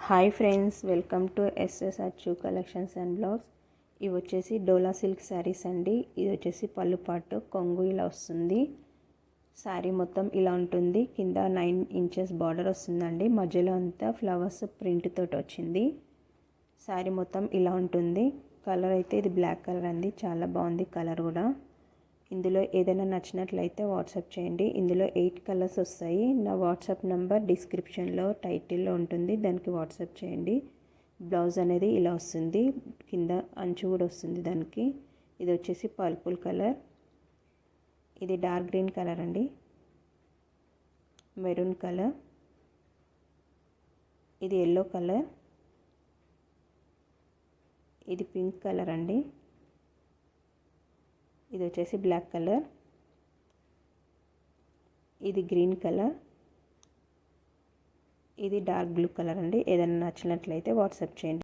Hi friends, welcome to SS అచ్చు collections and blogs. ఇవి వచ్చేసి డోలా సిల్క్ శారీస్ అండి. ఇది వచ్చేసి పళ్ళు పాటు కొంగు ఇలా వస్తుంది. శారీ మొత్తం ఇలా ఉంటుంది. కింద 9 ఇంచెస్ బార్డర్ వస్తుందండి. మధ్యలో అంతా ఫ్లవర్స్ ప్రింట్ తోటి వచ్చింది. శారీ మొత్తం ఇలా ఉంటుంది. కలర్ అయితే ఇది బ్లాక్ కలర్ అండి. చాలా బాగుంది కలర్ కూడా. ఇందులో ఏదైనా నచ్చినట్లయితే వాట్సాప్ చేయండి. ఇందులో 8 కలర్స్ వస్తాయి. నా వాట్సాప్ నెంబర్ డిస్క్రిప్షన్లో టైటిల్లో ఉంటుంది, దానికి వాట్సాప్ చేయండి. బ్లౌజ్ అనేది ఇలా వస్తుంది. కింద అంచు కూడా వస్తుంది దానికి. ఇది వచ్చేసి పర్పుల్ కలర్, ఇది డార్క్ గ్రీన్ కలర్ అండి, మెరూన్ కలర్, ఇది ఎల్లో కలర్, ఇది పింక్ కలర్ అండి, ఇది వచ్చేసి బ్లాక్ కలర్, ఇది గ్రీన్ కలర్, ఇది డార్క్ బ్లూ కలర్ అండి. ఏదైనా నచ్చినట్లయితే వాట్సాప్ చేయండి.